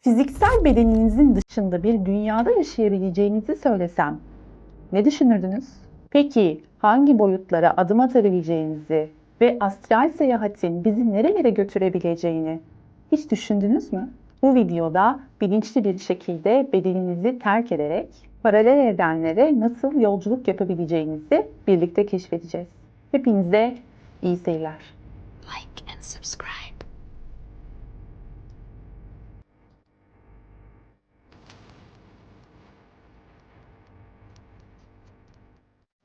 Fiziksel bedeninizin dışında bir dünyada yaşayabileceğinizi söylesem ne düşünürdünüz? Peki hangi boyutlara adım atabileceğinizi ve astral seyahatin bizi nerelere götürebileceğini hiç düşündünüz mü? Bu videoda bilinçli bir şekilde bedeninizi terk ederek paralel evrenlere nasıl yolculuk yapabileceğinizi birlikte keşfedeceğiz. Hepinize iyi seyirler. Like and subscribe.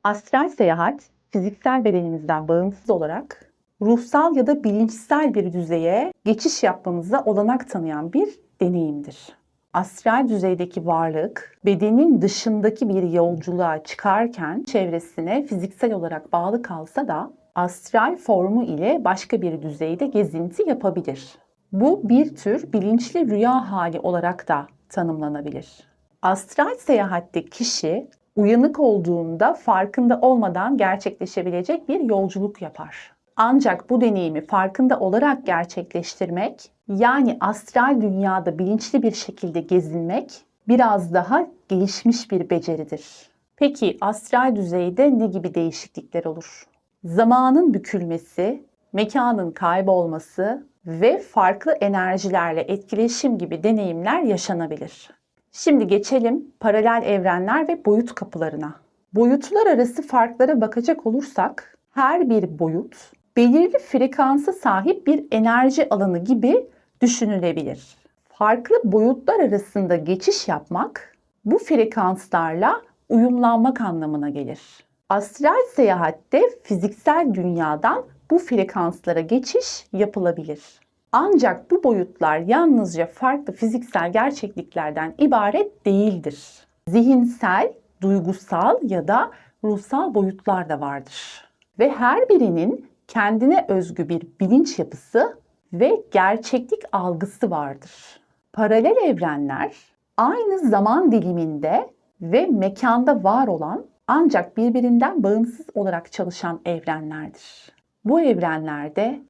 Astral seyahat, fiziksel bedenimizden bağımsız olarak ruhsal ya da bilinçsel bir düzeye geçiş yapmamıza olanak tanıyan bir deneyimdir. Astral düzeydeki varlık, bedenin dışındaki bir yolculuğa çıkarken çevresine fiziksel olarak bağlı kalsa da astral formu ile başka bir düzeyde gezinti yapabilir. Bu bir tür bilinçli rüya hali olarak da tanımlanabilir. Astral seyahatte kişi uyanık olduğunda farkında olmadan gerçekleşebilecek bir yolculuk yapar. Ancak bu deneyimi farkında olarak gerçekleştirmek, yani astral dünyada bilinçli bir şekilde gezinmek biraz daha gelişmiş bir beceridir. Peki astral düzeyde ne gibi değişiklikler olur? Zamanın bükülmesi, mekanın kaybolması ve farklı enerjilerle etkileşim gibi deneyimler yaşanabilir. Şimdi geçelim paralel evrenler ve boyut kapılarına. Boyutlar arası farklara bakacak olursak, her bir boyut belirli frekansa sahip bir enerji alanı gibi düşünülebilir. Farklı boyutlar arasında geçiş yapmak, bu frekanslarla uyumlanmak anlamına gelir. Astral seyahatte fiziksel dünyadan bu frekanslara geçiş yapılabilir. Ancak bu boyutlar yalnızca farklı fiziksel gerçekliklerden ibaret değildir. Zihinsel, duygusal ya da ruhsal boyutlar da vardır. Ve her birinin kendine özgü bir bilinç yapısı ve gerçeklik algısı vardır. Paralel evrenler aynı zaman diliminde ve mekanda var olan ancak birbirinden bağımsız olarak çalışan evrenlerdir. Bu evrenlerde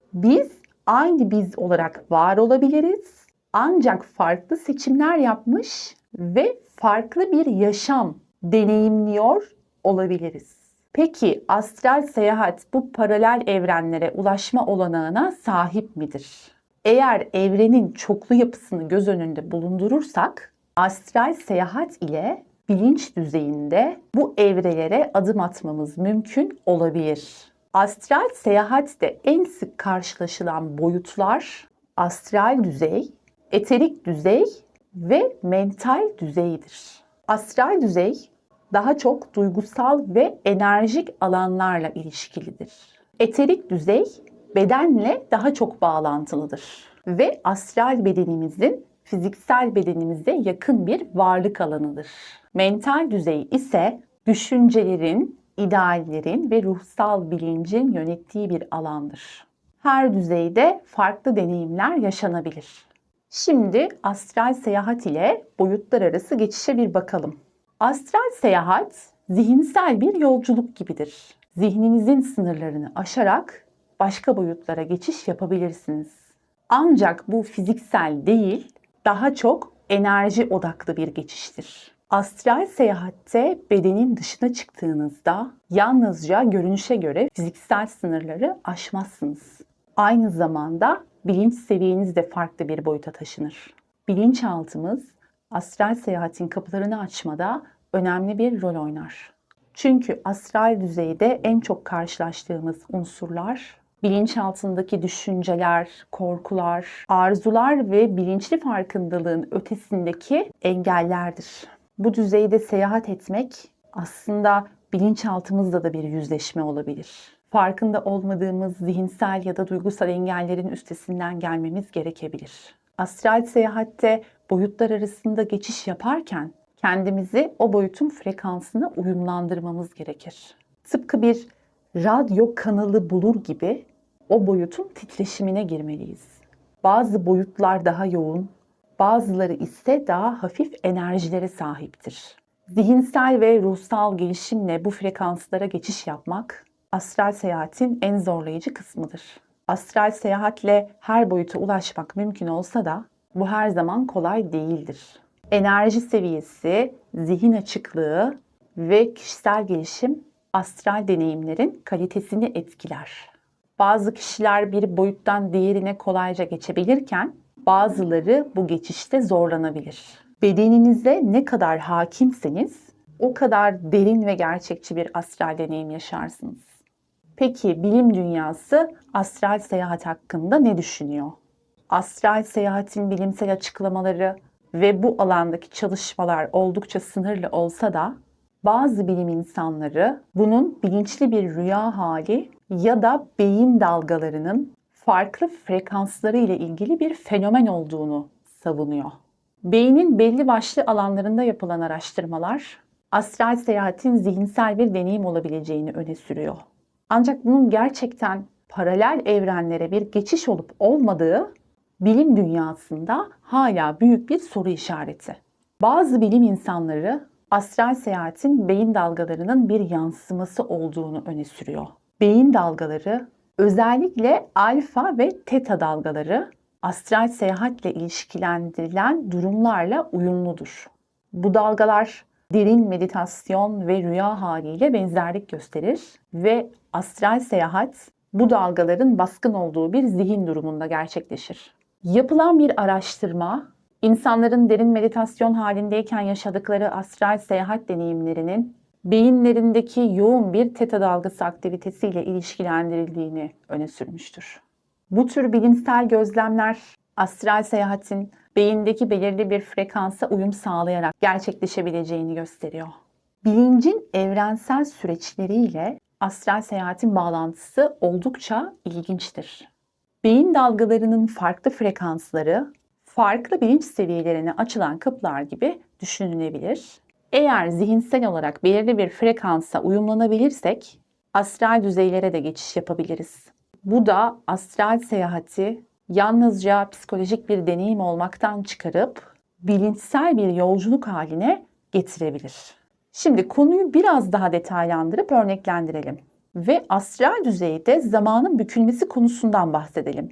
aynı biz olarak var olabiliriz. Ancak farklı seçimler yapmış ve farklı bir yaşam deneyimliyor olabiliriz. Peki astral seyahat bu paralel evrenlere ulaşma olanağına sahip midir? Eğer evrenin çoklu yapısını göz önünde bulundurursak, astral seyahat ile bilinç düzeyinde bu evrelere adım atmamız mümkün olabilir. Astral seyahatte en sık karşılaşılan boyutlar astral düzey, eterik düzey ve mental düzeydir. Astral düzey daha çok duygusal ve enerjik alanlarla ilişkilidir. Eterik düzey bedenle daha çok bağlantılıdır ve astral bedenimizin fiziksel bedenimize yakın bir varlık alanıdır. Mental düzey ise düşüncelerin, ideallerin ve ruhsal bilincin yönettiği bir alandır. Her düzeyde farklı deneyimler yaşanabilir. Şimdi astral seyahat ile boyutlar arası geçişe bir bakalım. Astral seyahat zihinsel bir yolculuk gibidir. Zihninizin sınırlarını aşarak başka boyutlara geçiş yapabilirsiniz. Ancak bu fiziksel değil, daha çok enerji odaklı bir geçiştir. Astral seyahatte bedenin dışına çıktığınızda yalnızca görünüşe göre fiziksel sınırları aşmazsınız. Aynı zamanda bilinç seviyeniz de farklı bir boyuta taşınır. Bilinçaltımız astral seyahatin kapılarını açmada önemli bir rol oynar. Çünkü astral düzeyde en çok karşılaştığımız unsurlar bilinçaltındaki düşünceler, korkular, arzular ve bilinçli farkındalığın ötesindeki engellerdir. Bu düzeyde seyahat etmek aslında bilinçaltımızla da bir yüzleşme olabilir. Farkında olmadığımız zihinsel ya da duygusal engellerin üstesinden gelmemiz gerekebilir. Astral seyahatte boyutlar arasında geçiş yaparken kendimizi o boyutun frekansına uyumlandırmamız gerekir. Tıpkı bir radyo kanalı bulur gibi o boyutun titreşimine girmeliyiz. Bazı boyutlar daha yoğun, bazıları ise daha hafif enerjilere sahiptir. Zihinsel ve ruhsal gelişimle bu frekanslara geçiş yapmak astral seyahatin en zorlayıcı kısmıdır. Astral seyahatle her boyuta ulaşmak mümkün olsa da Bu her zaman kolay değildir. Enerji seviyesi, zihin açıklığı ve kişisel gelişim astral deneyimlerin kalitesini etkiler. Bazı kişiler bir boyuttan diğerine kolayca geçebilirken bazıları bu geçişte zorlanabilir. Bedeninize ne kadar hakimseniz o kadar derin ve gerçekçi bir astral deneyim yaşarsınız. Peki bilim dünyası astral seyahat hakkında ne düşünüyor? Astral seyahatin bilimsel açıklamaları ve bu alandaki çalışmalar oldukça sınırlı olsa da bazı bilim insanları bunun bilinçli bir rüya hali ya da beyin dalgalarının farklı frekansları ile ilgili bir fenomen olduğunu savunuyor. Beynin belli başlı alanlarında yapılan araştırmalar astral seyahatin zihinsel bir deneyim olabileceğini öne sürüyor. Ancak bunun gerçekten paralel evrenlere bir geçiş olup olmadığı bilim dünyasında hala büyük bir soru işareti. Bazı bilim insanları astral seyahatin beyin dalgalarının bir yansıması olduğunu öne sürüyor. Beyin dalgaları, özellikle alfa ve teta dalgaları astral seyahatle ilişkilendirilen durumlarla uyumludur. Bu dalgalar derin meditasyon ve rüya haliyle benzerlik gösterir ve astral seyahat bu dalgaların baskın olduğu bir zihin durumunda gerçekleşir. Yapılan bir araştırma, insanların derin meditasyon halindeyken yaşadıkları astral seyahat deneyimlerinin beyinlerindeki yoğun bir teta dalgası aktivitesiyle ilişkilendirildiğini öne sürmüştür. Bu tür bilimsel gözlemler astral seyahatin beyindeki belirli bir frekansa uyum sağlayarak gerçekleşebileceğini gösteriyor. Bilincin evrensel süreçleriyle astral seyahatin bağlantısı oldukça ilginçtir. Beyin dalgalarının farklı frekansları, farklı bilinç seviyelerine açılan kapılar gibi düşünülebilir. Eğer zihinsel olarak belirli bir frekansa uyumlanabilirsek, astral düzeylere de geçiş yapabiliriz. Bu da astral seyahati yalnızca psikolojik bir deneyim olmaktan çıkarıp bilinçsel bir yolculuk haline getirebilir. Şimdi konuyu biraz daha detaylandırıp örneklendirelim ve astral düzeyde zamanın bükülmesi konusundan bahsedelim.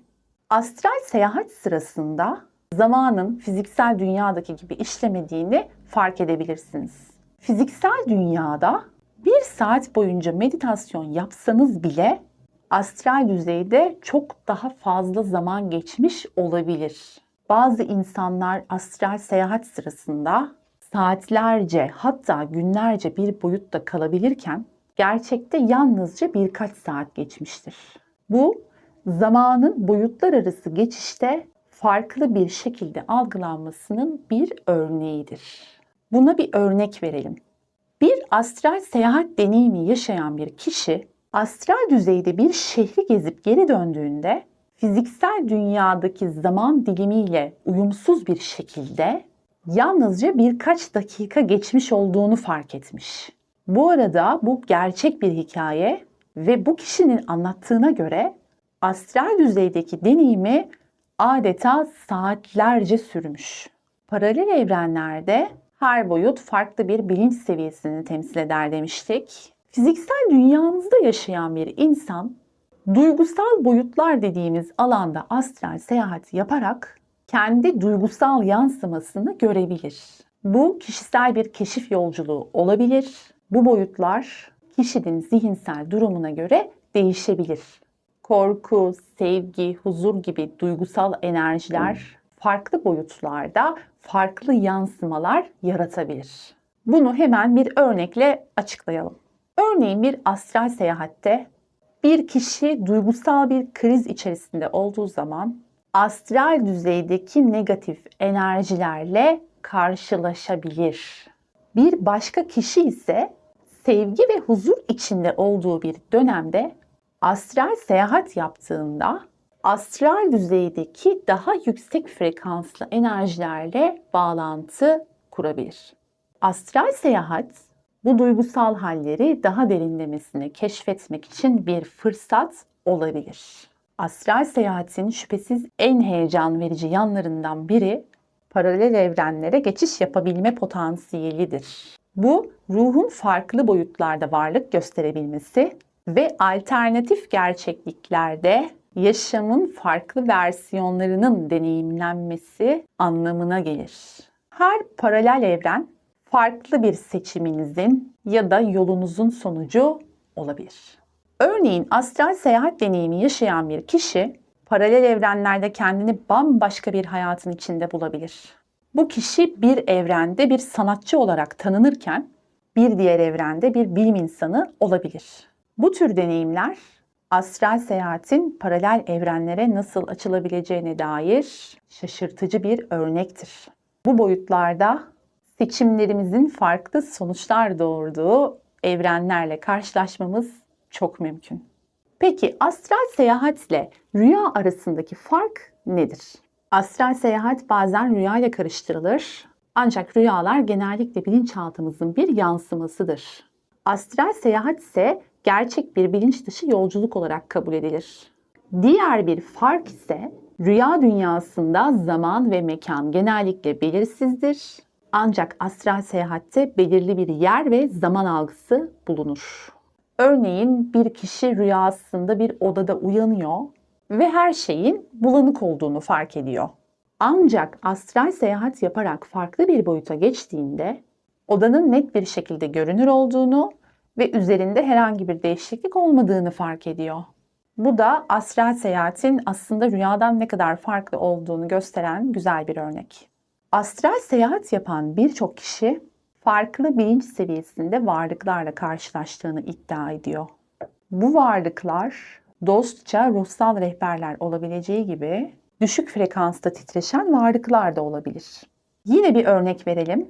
Astral seyahat sırasında zamanın fiziksel dünyadaki gibi işlemediğini fark edebilirsiniz. Fiziksel dünyada 1 saat boyunca meditasyon yapsanız bile astral düzeyde çok daha fazla zaman geçmiş olabilir. Bazı insanlar astral seyahat sırasında saatlerce hatta günlerce bir boyutta kalabilirken gerçekte yalnızca birkaç saat geçmiştir. Bu zamanın boyutlar arası geçişte farklı bir şekilde algılanmasının bir örneğidir. Buna bir örnek verelim. Bir astral seyahat deneyimi yaşayan bir kişi astral düzeyde bir şehri gezip geri döndüğünde fiziksel dünyadaki zaman dilimiyle uyumsuz bir şekilde yalnızca birkaç dakika geçmiş olduğunu fark etmiş. Bu arada bu gerçek bir hikaye ve bu kişinin anlattığına göre astral düzeydeki deneyimi adeta saatlerce sürmüş. Paralel evrenlerde her boyut farklı bir bilinç seviyesini temsil eder demiştik. Fiziksel dünyamızda yaşayan bir insan duygusal boyutlar dediğimiz alanda astral seyahat yaparak kendi duygusal yansımasını görebilir. Bu kişisel bir keşif yolculuğu olabilir. Bu boyutlar kişinin zihinsel durumuna göre değişebilir. Korku, sevgi, huzur gibi duygusal enerjiler farklı boyutlarda farklı yansımalar yaratabilir. Bunu hemen bir örnekle açıklayalım. Örneğin bir astral seyahatte bir kişi duygusal bir kriz içerisinde olduğu zaman astral düzeydeki negatif enerjilerle karşılaşabilir. Bir başka kişi ise sevgi ve huzur içinde olduğu bir dönemde astral seyahat yaptığında astral düzeydeki daha yüksek frekanslı enerjilerle bağlantı kurabilir. Astral seyahat bu duygusal halleri daha derinlemesine keşfetmek için bir fırsat olabilir. Astral seyahatin şüphesiz en heyecan verici yanlarından biri paralel evrenlere geçiş yapabilme potansiyelidir. Bu, ruhun farklı boyutlarda varlık gösterebilmesi ve alternatif gerçekliklerde yaşamın farklı versiyonlarının deneyimlenmesi anlamına gelir. Her paralel evren farklı bir seçiminizin ya da yolunuzun sonucu olabilir. Örneğin astral seyahat deneyimi yaşayan bir kişi paralel evrenlerde kendini bambaşka bir hayatın içinde bulabilir. Bu kişi bir evrende bir sanatçı olarak tanınırken bir diğer evrende bir bilim insanı olabilir. Bu tür deneyimler astral seyahatin paralel evrenlere nasıl açılabileceğine dair şaşırtıcı bir örnektir. Bu boyutlarda seçimlerimizin farklı sonuçlar doğurduğu evrenlerle karşılaşmamız çok mümkün. Peki astral seyahatle rüya arasındaki fark nedir? Astral seyahat bazen rüya ile karıştırılır. Ancak rüyalar genellikle bilinçaltımızın bir yansımasıdır. Astral seyahat ise gerçek bir bilinç dışı yolculuk olarak kabul edilir. Diğer bir fark ise rüya dünyasında zaman ve mekan genellikle belirsizdir. Ancak astral seyahatte belirli bir yer ve zaman algısı bulunur. Örneğin bir kişi rüyasında bir odada uyanıyor ve her şeyin bulanık olduğunu fark ediyor. Ancak astral seyahat yaparak farklı bir boyuta geçtiğinde odanın net bir şekilde görünür olduğunu ve üzerinde herhangi bir değişiklik olmadığını fark ediyor. Bu da astral seyahatin aslında rüyadan ne kadar farklı olduğunu gösteren güzel bir örnek. Astral seyahat yapan birçok kişi farklı bilinç seviyesinde varlıklarla karşılaştığını iddia ediyor. Bu varlıklar dostça ruhsal rehberler olabileceği gibi düşük frekansta titreşen varlıklar da olabilir. Yine bir örnek verelim.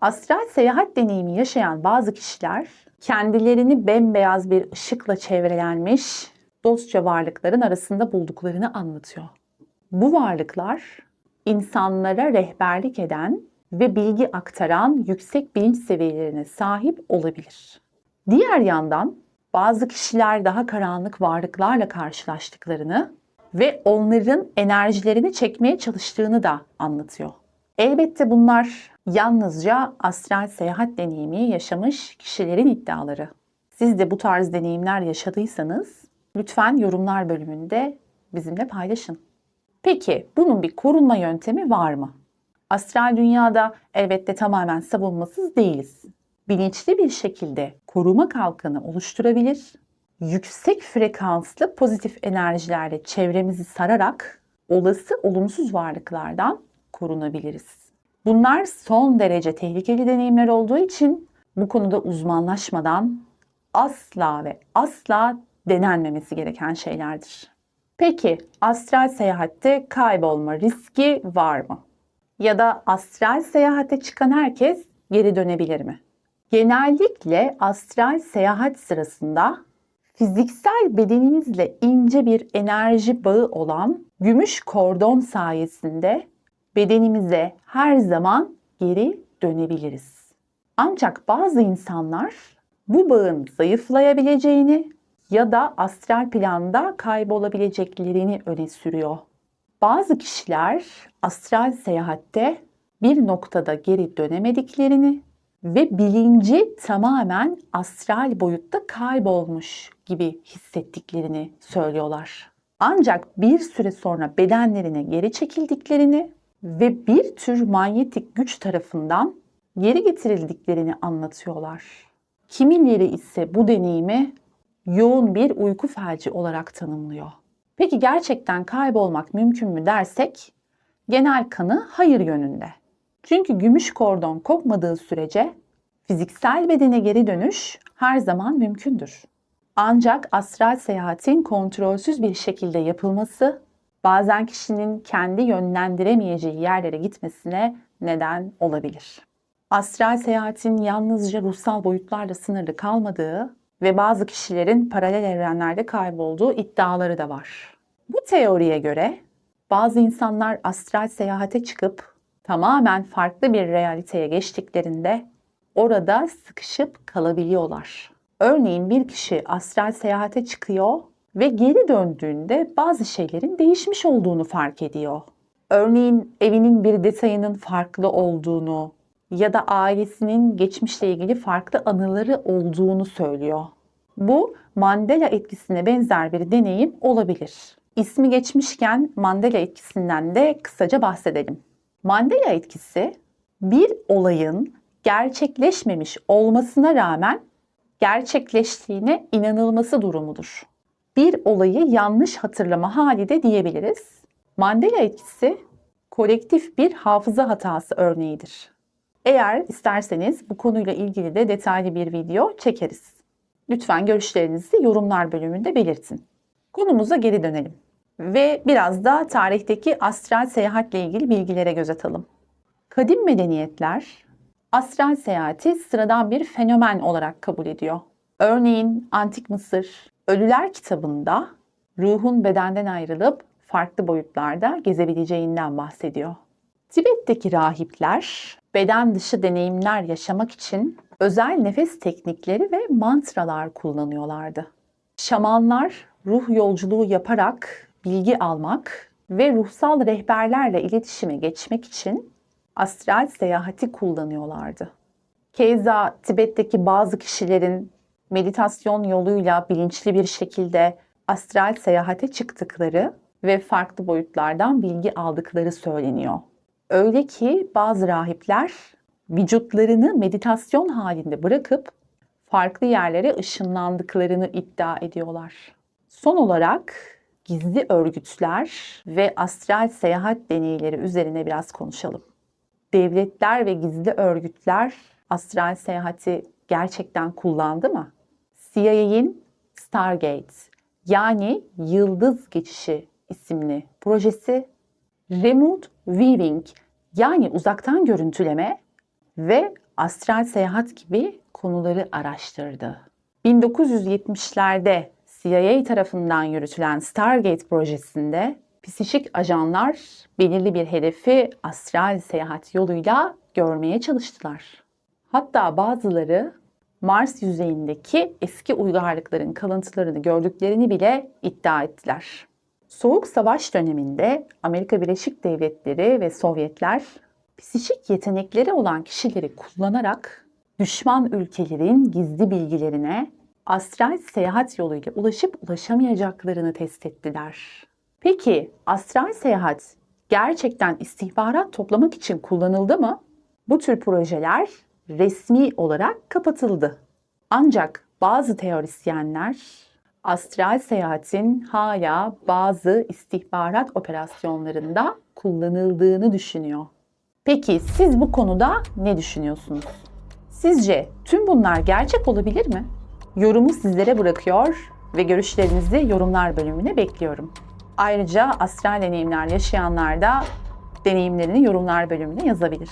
Astral seyahat deneyimi yaşayan bazı kişiler kendilerini bembeyaz bir ışıkla çevrelenmiş dostça varlıkların arasında bulduklarını anlatıyor. Bu varlıklar insanlara rehberlik eden ve bilgi aktaran yüksek bilinç seviyelerine sahip olabilir. Diğer yandan bazı kişiler daha karanlık varlıklarla karşılaştıklarını ve onların enerjilerini çekmeye çalıştığını da anlatıyor. Elbette bunlar yalnızca astral seyahat deneyimi yaşamış kişilerin iddiaları. Siz de bu tarz deneyimler yaşadıysanız lütfen yorumlar bölümünde bizimle paylaşın. Peki bunun bir korunma yöntemi var mı? Astral dünyada elbette tamamen savunmasız değiliz. Bilinçli bir şekilde koruma kalkanı oluşturabilir, yüksek frekanslı pozitif enerjilerle çevremizi sararak olası olumsuz varlıklardan korunabiliriz. Bunlar son derece tehlikeli deneyimler olduğu için bu konuda uzmanlaşmadan asla ve asla denenmemesi gereken şeylerdir. Peki astral seyahatte kaybolma riski var mı? Ya da astral seyahate çıkan herkes geri dönebilir mi? Genellikle astral seyahat sırasında fiziksel bedeninizle ince bir enerji bağı olan gümüş kordon sayesinde bedenimize her zaman geri dönebiliriz. Ancak bazı insanlar bu bağın zayıflayabileceğini ya da astral planda kaybolabileceklerini öne sürüyor. Bazı kişiler astral seyahatte bir noktada geri dönemediklerini ve bilinci tamamen astral boyutta kaybolmuş gibi hissettiklerini söylüyorlar. Ancak bir süre sonra bedenlerine geri çekildiklerini ve bir tür manyetik güç tarafından geri getirildiklerini anlatıyorlar. Kimileri ise bu deneyimi yoğun bir uyku felci olarak tanımlıyor. Peki gerçekten kaybolmak mümkün mü dersek, genel kanı hayır yönünde. Çünkü gümüş kordon kopmadığı sürece fiziksel bedene geri dönüş her zaman mümkündür. Ancak astral seyahatin kontrolsüz bir şekilde yapılması bazen kişinin kendi yönlendiremeyeceği yerlere gitmesine neden olabilir. Astral seyahatin yalnızca ruhsal boyutlarla sınırlı kalmadığı ve bazı kişilerin paralel evrenlerde kaybolduğu iddiaları da var. Bu teoriye göre bazı insanlar astral seyahate çıkıp tamamen farklı bir realiteye geçtiklerinde orada sıkışıp kalabiliyorlar. Örneğin bir kişi astral seyahate çıkıyor ve geri döndüğünde bazı şeylerin değişmiş olduğunu fark ediyor. Örneğin evinin bir detayının farklı olduğunu ya da ailesinin geçmişle ilgili farklı anıları olduğunu söylüyor. Bu Mandela etkisine benzer bir deneyim olabilir. İsmi geçmişken Mandela etkisinden de kısaca bahsedelim. Mandela etkisi, bir olayın gerçekleşmemiş olmasına rağmen gerçekleştiğine inanılması durumudur. Bir olayı yanlış hatırlama hali de diyebiliriz. Mandela etkisi, kolektif bir hafıza hatası örneğidir. Eğer isterseniz bu konuyla ilgili de detaylı bir video çekeriz. Lütfen görüşlerinizi yorumlar bölümünde belirtin. Konumuza geri dönelim ve biraz da tarihteki astral seyahatle ilgili bilgilere göz atalım. Kadim medeniyetler astral seyahati sıradan bir fenomen olarak kabul ediyor. Örneğin Antik Mısır, Ölüler kitabında ruhun bedenden ayrılıp farklı boyutlarda gezebileceğinden bahsediyor. Tibet'teki rahipler beden dışı deneyimler yaşamak için özel nefes teknikleri ve mantralar kullanıyorlardı. Şamanlar ruh yolculuğu yaparak bilgi almak ve ruhsal rehberlerle iletişime geçmek için astral seyahati kullanıyorlardı. Keza Tibet'teki bazı kişilerin meditasyon yoluyla bilinçli bir şekilde astral seyahate çıktıkları ve farklı boyutlardan bilgi aldıkları söyleniyor. Öyle ki bazı rahipler vücutlarını meditasyon halinde bırakıp farklı yerlere ışınlandıklarını iddia ediyorlar. Son olarak gizli örgütler ve astral seyahat deneyleri üzerine biraz konuşalım. Devletler ve gizli örgütler astral seyahati gerçekten kullandı mı? CIA'in Stargate yani Yıldız Geçişi isimli projesi, Remote Viewing yani uzaktan görüntüleme ve astral seyahat gibi konuları araştırdı. 1970'lerde CIA tarafından yürütülen Stargate projesinde psikik ajanlar belirli bir hedefi astral seyahat yoluyla görmeye çalıştılar. Hatta bazıları Mars yüzeyindeki eski uygarlıkların kalıntılarını gördüklerini bile iddia ettiler. Soğuk Savaş döneminde Amerika Birleşik Devletleri ve Sovyetler psikik yetenekleri olan kişileri kullanarak düşman ülkelerin gizli bilgilerine astral seyahat yoluyla ulaşıp ulaşamayacaklarını test ettiler. Peki astral seyahat gerçekten istihbarat toplamak için kullanıldı mı? Bu tür projeler resmi olarak kapatıldı. Ancak bazı teorisyenler astral seyahatin hala bazı istihbarat operasyonlarında kullanıldığını düşünüyor. Peki siz bu konuda ne düşünüyorsunuz? Sizce tüm bunlar gerçek olabilir mi? Yorumu sizlere bırakıyor ve görüşlerinizi yorumlar bölümüne bekliyorum. Ayrıca astral deneyimler yaşayanlar da deneyimlerini yorumlar bölümüne yazabilir.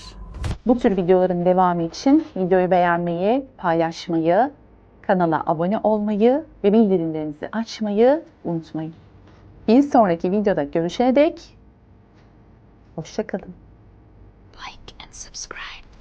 Bu tür videoların devamı için videoyu beğenmeyi, paylaşmayı, kanala abone olmayı ve bildirimlerinizi açmayı unutmayın. Bir sonraki videoda görüşene dek hoşça kalın. Like and subscribe.